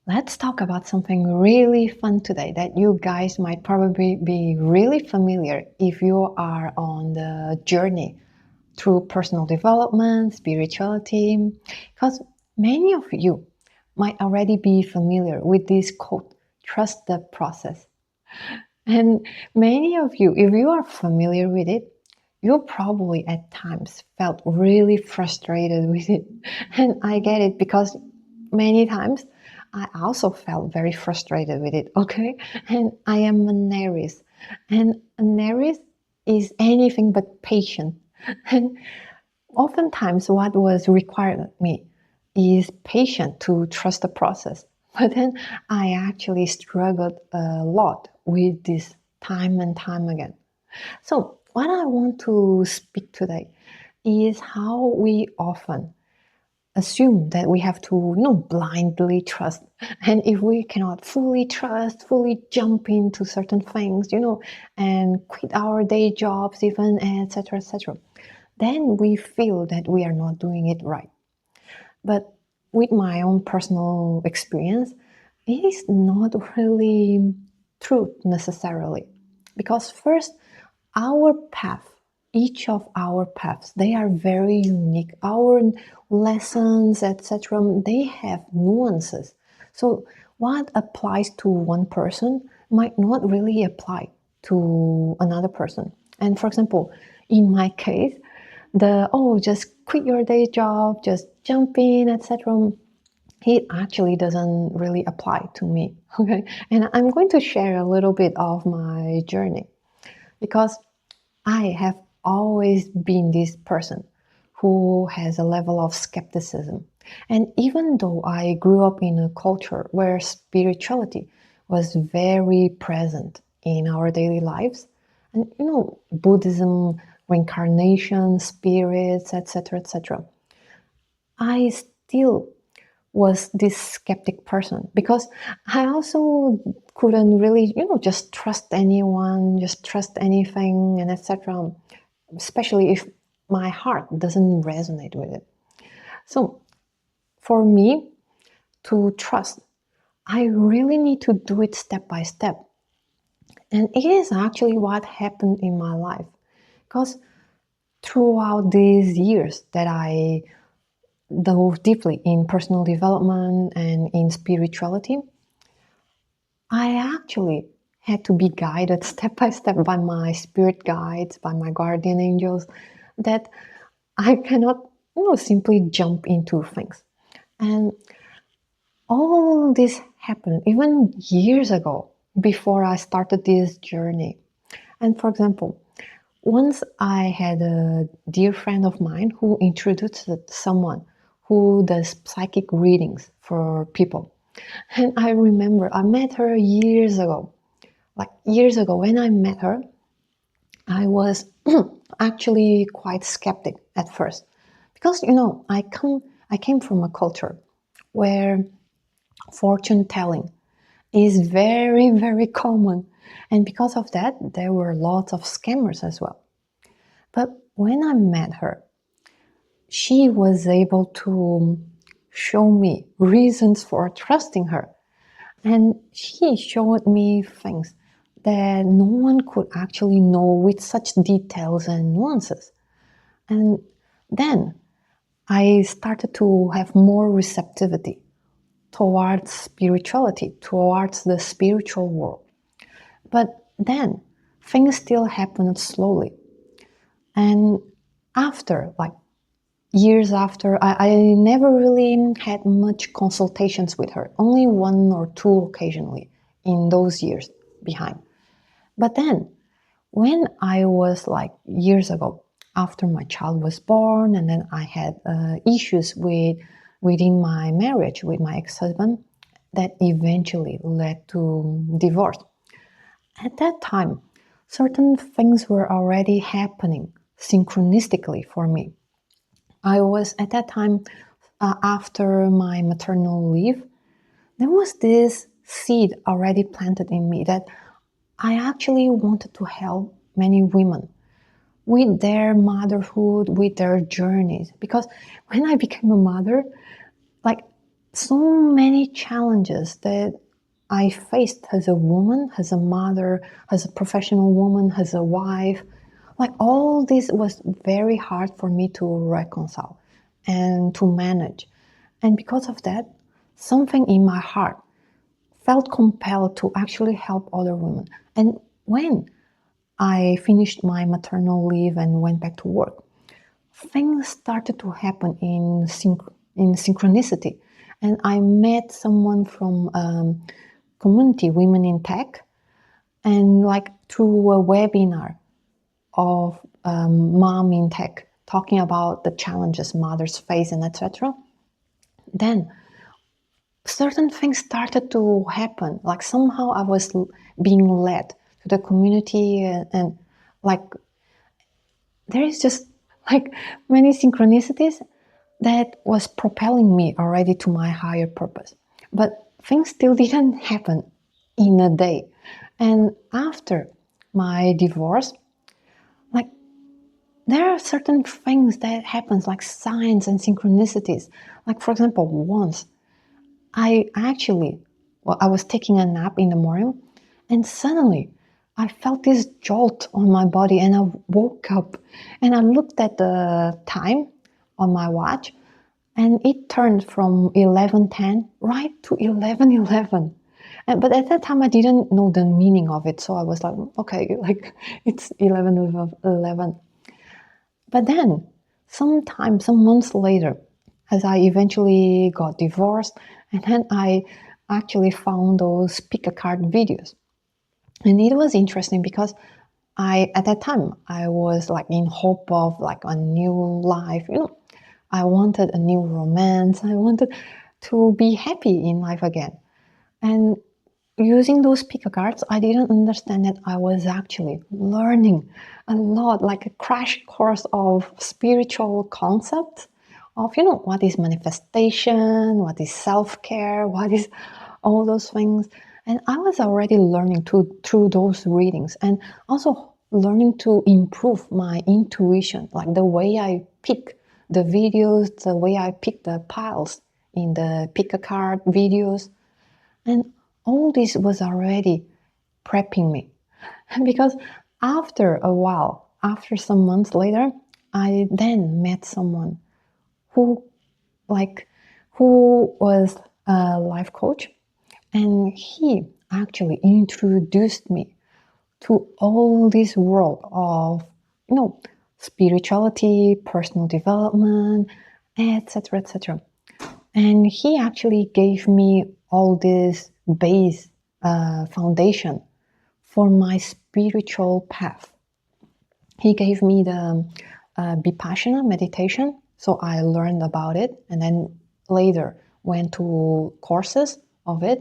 Let's talk about something really fun today that you guys might probably be really familiar if you are on the journey through personal development, spirituality, because many of you might already be familiar with this quote, trust the process. And many of you, if you are familiar with it, you probably at times felt really frustrated with it. And I get it because many times I also felt very frustrated with it, okay? And I am an Aries. And an Aries is anything but patient. And oftentimes what was required of me is patience to trust the process. But then I actually struggled a lot with this time and time again. So what I want to speak today is how we often assume that we have to blindly trust, and if we cannot fully trust, fully jump into certain things, and quit our day jobs even, etc., etc., then we feel that we are not doing it right. But with my own personal experience, it is not really true necessarily, because first, our path, each of our paths, they are very unique. Our lessons, etc., they have nuances. So what applies to one person might not really apply to another person. And for example, in my case, just quit your day job, just jump in, etc., it actually doesn't really apply to me. Okay, and I'm going to share a little bit of my journey, because I have always been this person who has a level of skepticism. And even though I grew up in a culture where spirituality was very present in our daily lives, and Buddhism, reincarnation, spirits, etc., etc., I still was this skeptic person, because I also couldn't really, just trust anyone, just trust anything, and etc., especially if my heart doesn't resonate with it. So for me to trust, I really need to do it step by step. And it is actually what happened in my life, because throughout these years that I dove deeply in personal development and in spirituality, I actually had to be guided step by step by my spirit guides, by my guardian angels, that I cannot, simply jump into things. And all this happened even years ago, before I started this journey. And for example, once I had a dear friend of mine who introduced someone who does psychic readings for people. And I remember I met her years ago. Like years ago, when I met her, I was actually quite skeptic at first, because I came from a culture where fortune telling is very, very common, and because of that, there were lots of scammers as well. But when I met her, she was able to show me reasons for trusting her. And she showed me things that no one could actually know with such details and nuances. And then I started to have more receptivity towards spirituality, towards the spiritual world. But then things still happened slowly. And after, like years after, I never really had much consultations with her, only one or two occasionally in those years behind. But then, when I was like years ago, after my child was born, and then I had issues within my marriage with my ex-husband that eventually led to divorce. At that time, certain things were already happening synchronistically for me. I was at that time, after my maternal leave, there was this seed already planted in me that I actually wanted to help many women with their motherhood, with their journeys. Because when I became a mother, like so many many challenges that I faced as a woman, as a mother, as a professional woman, as a wife. Like all this was very hard for me to reconcile and to manage. And because of that, something in my heart felt compelled to actually help other women. And when I finished my maternal leave and went back to work, things started to happen in synchronicity. And I met someone from community Women in Tech, and like through a webinar of Mom in Tech, talking about the challenges mothers face and etc. Then certain things started to happen. Like somehow I was being led to the community, and like there is just like many synchronicities that was propelling me already to my higher purpose. But things still didn't happen in a day. And after my divorce, like there are certain things that happens, like signs and synchronicities. Like for example, once I was taking a nap in the morning, and suddenly I felt this jolt on my body, and I woke up and I looked at the time on my watch, and it turned from 11:10 right to 11:11. But at that time, I didn't know the meaning of it, so I was like, okay, like it's 11:11. But then, some months later, as I eventually got divorced, and then I actually found those pick a card videos. And it was interesting because at that time, I was like in hope of like a new life. I wanted a new romance. I wanted to be happy in life again. And using those pick a cards, I didn't understand that I was actually learning a lot, like a crash course of spiritual concepts of, what is manifestation, what is self-care, what is all those things. And I was already learning through those readings, and also learning to improve my intuition, like the way I pick the videos, the way I pick the piles in the pick a card videos. And all this was already prepping me. Because after a while, after some months later, I then met someone who like who was a life coach, and he actually introduced me to all this world of spirituality, personal development, etc., etc. And he actually gave me all this base foundation for my spiritual path. He gave me the Vipassana meditation, so I learned about it, and then later went to courses of it.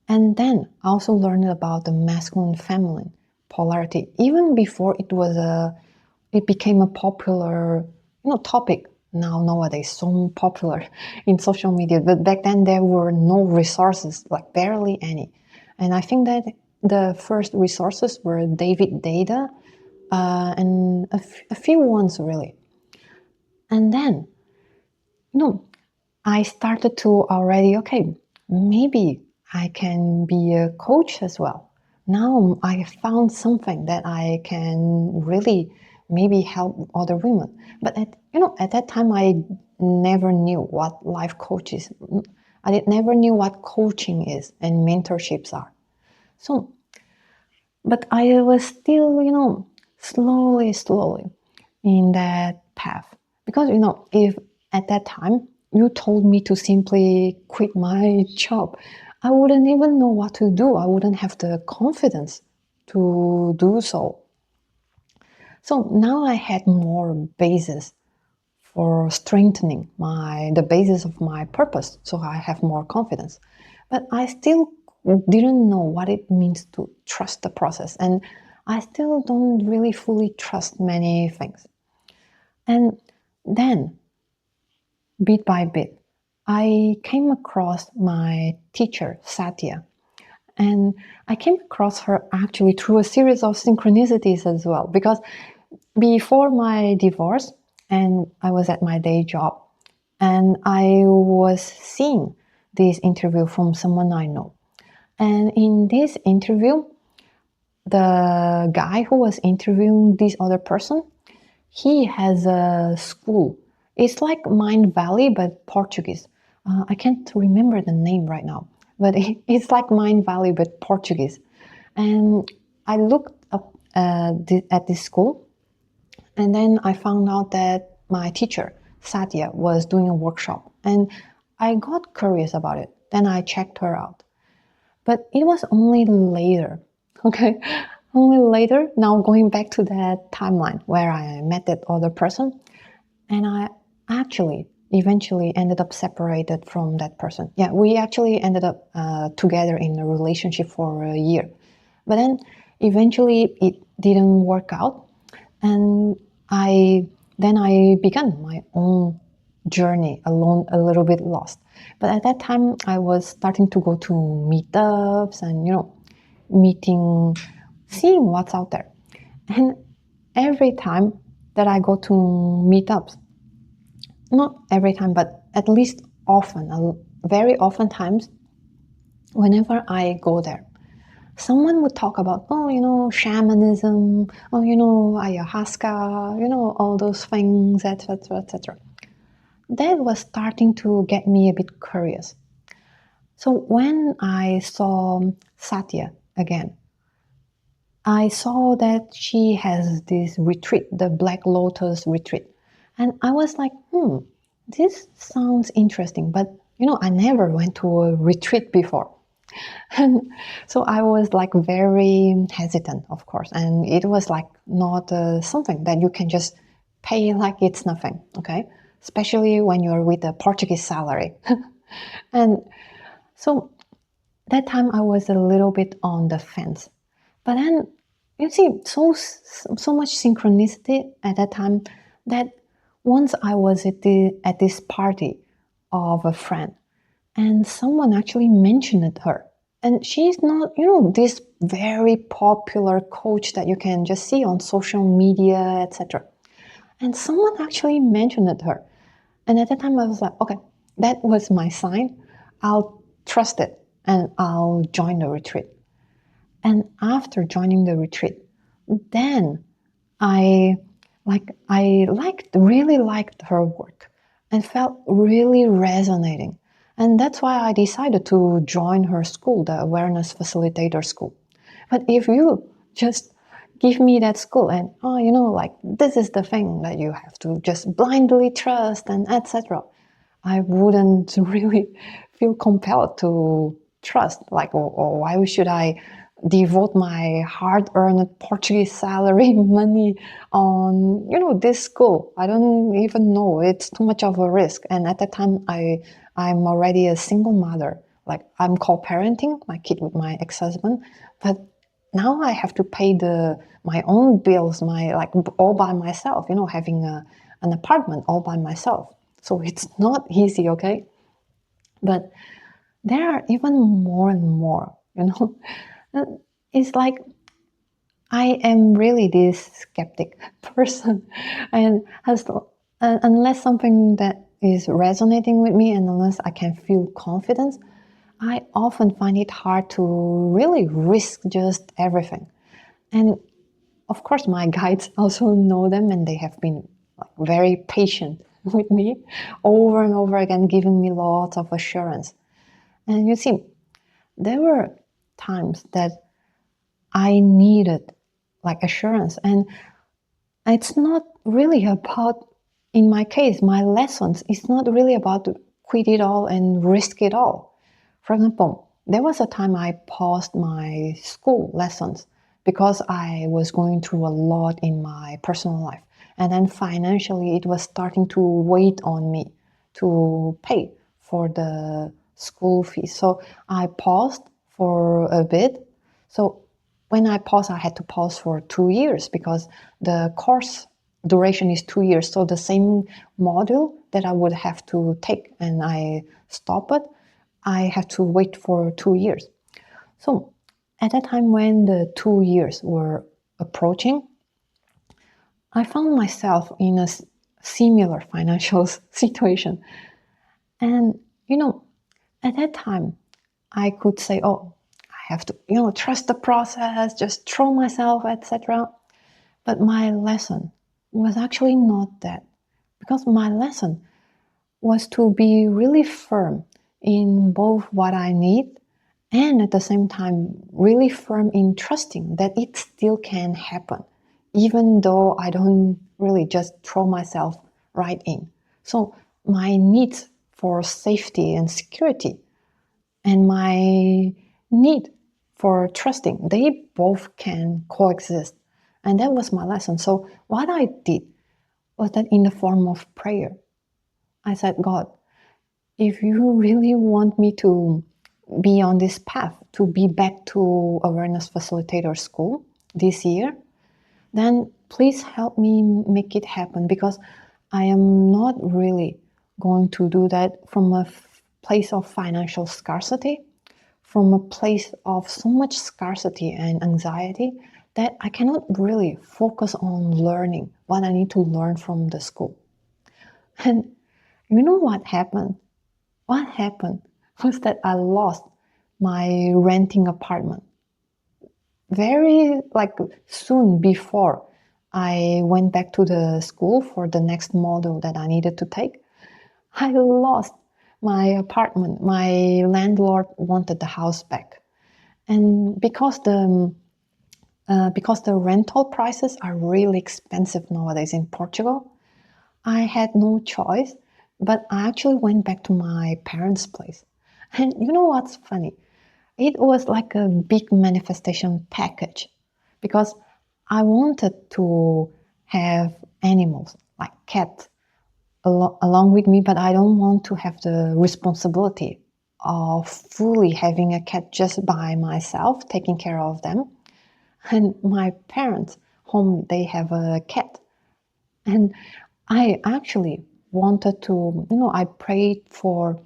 And then I also learned about the masculine feminine polarity, even before it became a popular topic nowadays, so popular in social media. But back then there were no resources, like barely any. And I think that the first resources were David Deida, and a few ones really. And then, I started to already, okay, maybe I can be a coach as well. Now I found something that I can really maybe help other women. But at that time, I never knew what life coach is. Never knew what coaching is and mentorships are. So, but I was still, slowly in that path. Because, if at that time you told me to simply quit my job, I wouldn't even know what to do. I wouldn't have the confidence to do so. So now I had more basis for strengthening the basis of my purpose. So I have more confidence. But I still didn't know what it means to trust the process. And I still don't really fully trust many things. And then, bit by bit, I came across my teacher, Satya. And I came across her actually through a series of synchronicities as well. Because before my divorce, and I was at my day job, and I was seeing this interview from someone I know. And in this interview, the guy who was interviewing this other person, he has a school. It's like Mindvalley, but Portuguese. I can't remember the name right now, but it's like Mindvalley, but Portuguese. And I looked up at this school, and then I found out that my teacher, Satya, was doing a workshop. And I got curious about it. Then I checked her out. But it was only later, okay? Only later, now going back to that timeline where I met that other person, and I actually eventually ended up separated from that person. Yeah, we actually ended up together in a relationship for a year. But then eventually it didn't work out, and I began my own journey alone, a little bit lost. But at that time, I was starting to go to meetups and meeting, seeing what's out there. And every time that I go to meetups, not every time, but at least often, very often times, whenever I go there, someone would talk about, shamanism, ayahuasca, all those things, etc., etc. That was starting to get me a bit curious. So when I saw Satya again, I saw that she has this retreat, the Black Lotus retreat. And I was like, this sounds interesting, but I never went to a retreat before. And so I was like very hesitant, of course. And it was like not something that you can just pay like it's nothing, okay? Especially when you're with a Portuguese salary. And so that time I was a little bit on the fence. But then you see so much synchronicity at that time that once I was at this party of a friend, and someone actually mentioned her. And she's not, this very popular coach that you can just see on social media, etc. And someone actually mentioned her. And at that time I was like, okay, that was my sign. I'll trust it and I'll join the retreat. And after joining the retreat, then I really liked her work and felt really resonating. And that's why I decided to join her school, the Awareness Facilitator School. But if you just give me that school and, this is the thing that you have to just blindly trust and etc., I wouldn't really feel compelled to trust. Like, or why should I devote my hard-earned Portuguese salary money on, this school? I don't even know. It's too much of a risk. And at that time, I'm already a single mother. Like, I'm co-parenting my kid with my ex-husband, but now I have to pay my own bills, all by myself. Having an apartment all by myself. So it's not easy, okay? But there are even more and more, It's like I am really this skeptic person, and unless something that is resonating with me and unless I can feel confidence, I often find it hard to really risk just everything. And of course, my guides also know them, and they have been very patient with me over and over again, giving me lots of assurance. And you see, there were times that I needed assurance, and it's not really about, in my case, my lessons, it's not really about to quit it all and risk it all. For example, there was a time I paused my school lessons because I was going through a lot in my personal life. And then financially, it was starting to weigh on me to pay for the school fees. So I paused for a bit. So when I paused, I had to pause for 2 years because the course duration is 2 years. So the same module that I would have to take and I stop it, I had to wait for 2 years. So at that time when the 2 years were approaching, I found myself in a similar financial situation. And, At that time, I could say, oh, I have to, trust the process, just throw myself, etc. But my lesson was actually not that. Because my lesson was to be really firm in both what I need and at the same time really firm in trusting that it still can happen, even though I don't really just throw myself right in. So my needs for safety and security and my need for trusting, they both can coexist. And that was my lesson. So what I did was that in the form of prayer, I said, God, if you really want me to be on this path, to be back to Awareness Facilitator School this year, then please help me make it happen, because I am not really going to do that from a place of financial scarcity, from a place of so much scarcity and anxiety that I cannot really focus on learning what I need to learn from the school. And you know what happened? What happened was that I lost my renting apartment very soon before I went back to the school for the next module that I needed to take. I lost my apartment. My landlord wanted the house back. And because the rental prices are really expensive nowadays in Portugal, I had no choice, but I actually went back to my parents' place. And you know what's funny? It was like a big manifestation package, because I wanted to have animals like cats along with me, but I don't want to have the responsibility of fully having a cat just by myself, taking care of them. And my parents' home, they have a cat. And I actually wanted to, I prayed for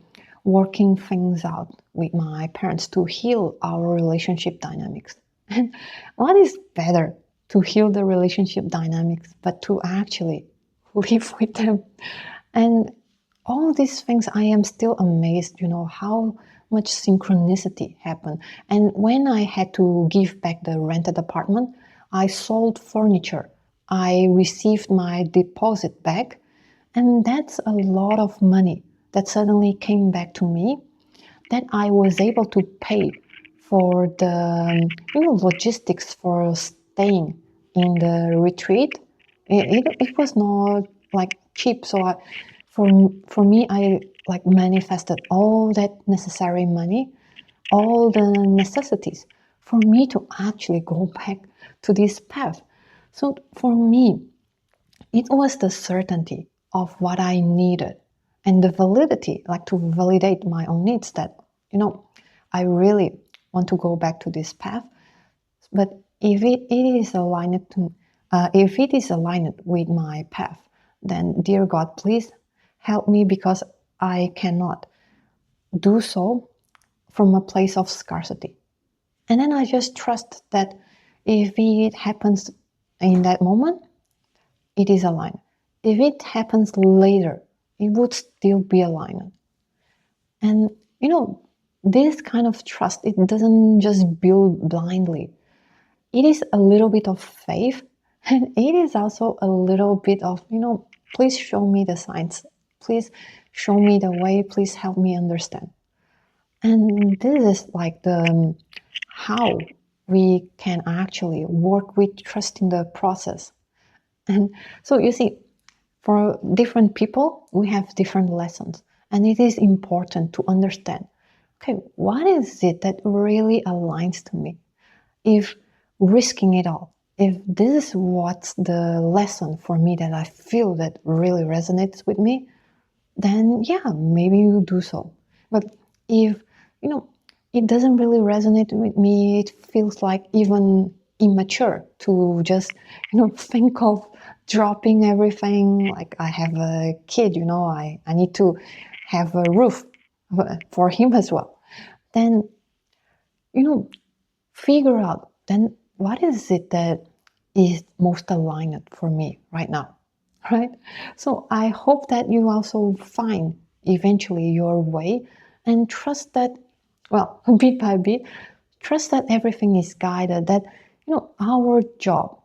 working things out with my parents to heal our relationship dynamics. And what is better to heal the relationship dynamics but to actually live with them? And all these things, I am still amazed, how much synchronicity happened. And when I had to give back the rented apartment, I sold furniture. I received my deposit back, and that's a lot of money that suddenly came back to me that I was able to pay for the logistics for staying in the retreat. It was not like cheap, so for me I like manifested all that necessary money, all the necessities for me to actually go back to this path. So for me, it was the certainty of what I needed and the validity, like to validate my own needs, that, I really want to go back to this path. But if it is aligned with my path, then dear God, please help me, because I cannot do so from a place of scarcity. And then I just trust that if it happens in that moment, it is aligned. If it happens later, it would still be aligned. And this kind of trust, it doesn't just build blindly. It is a little bit of faith, and it is also a little bit of, please show me the signs. Please show me the way. Please help me understand. And this is like the how we can actually work with trusting the process. And so you see, for different people, we have different lessons. And it is important to understand, okay, what is it that really aligns to me? If risking it all, if this is what's the lesson for me that I feel that really resonates with me, then yeah, maybe you do so. But if, it doesn't really resonate with me, it feels like even immature to just, think of dropping everything. Like I have a kid, I need to have a roof for him as well. Then, figure out then what is it that is most aligned for me right now, right? So I hope that you also find eventually your way and trust that, well, bit by bit, trust that everything is guided, that, our job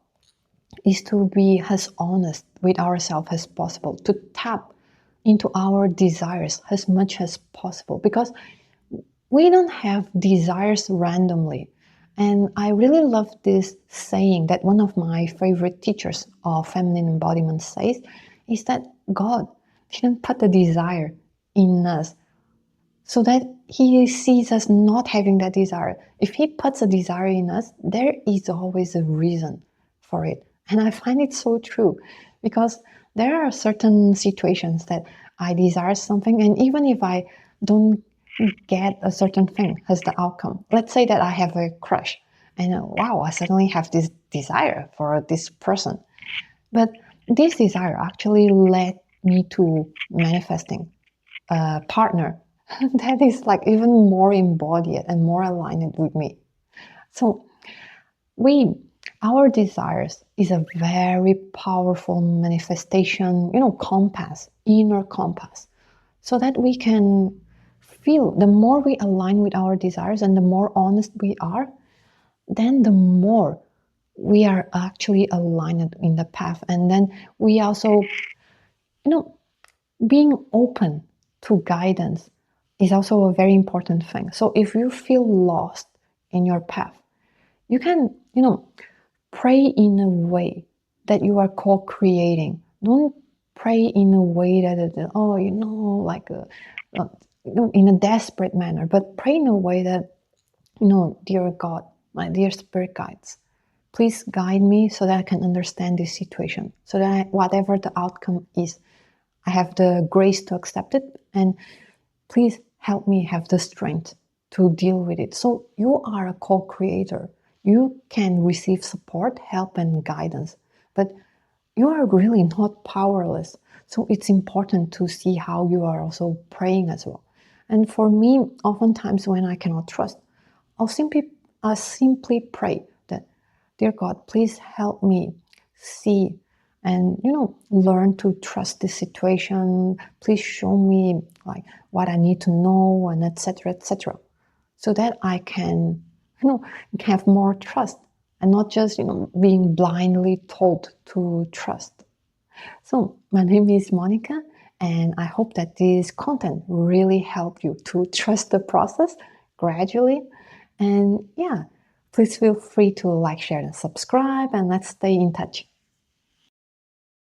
is to be as honest with ourselves as possible, to tap into our desires as much as possible, because we don't have desires randomly. And I really love this saying that one of my favorite teachers of feminine embodiment says, is that God didn't put a desire in us so that he sees us not having that desire. If he puts a desire in us, there is always a reason for it. And I find it so true, because there are certain situations that I desire something, and even if I don't get a certain thing as the outcome, let's say that I have a crush, and wow, I suddenly have this desire for this person. But this desire actually led me to manifesting a partner that is like even more embodied and more aligned with me. So our desires is a very powerful manifestation, compass, inner compass, so that we can feel, the more we align with our desires and the more honest we are, then the more we are actually aligned in the path. And then we also, being open to guidance is also a very important thing. So if you feel lost in your path, you can, pray in a way that you are co-creating. Don't pray in a way that, in a desperate manner, but pray in a way that, dear God, my dear spirit guides, please guide me so that I can understand this situation, so that whatever the outcome is, I have the grace to accept it, and please help me have the strength to deal with it. So you are a co-creator. You can receive support, help, and guidance, but you are really not powerless. So it's important to see how you are also praying as well. And for me, oftentimes when I cannot trust, I'll simply pray that, dear God, please help me see and learn to trust the situation. Please show me like what I need to know, and etc., so that I can have more trust and not just being blindly told to trust. So my name is Monica, and I hope that this content really helped you to trust the process gradually. And yeah, please feel free to like, share, and subscribe, and let's stay in touch.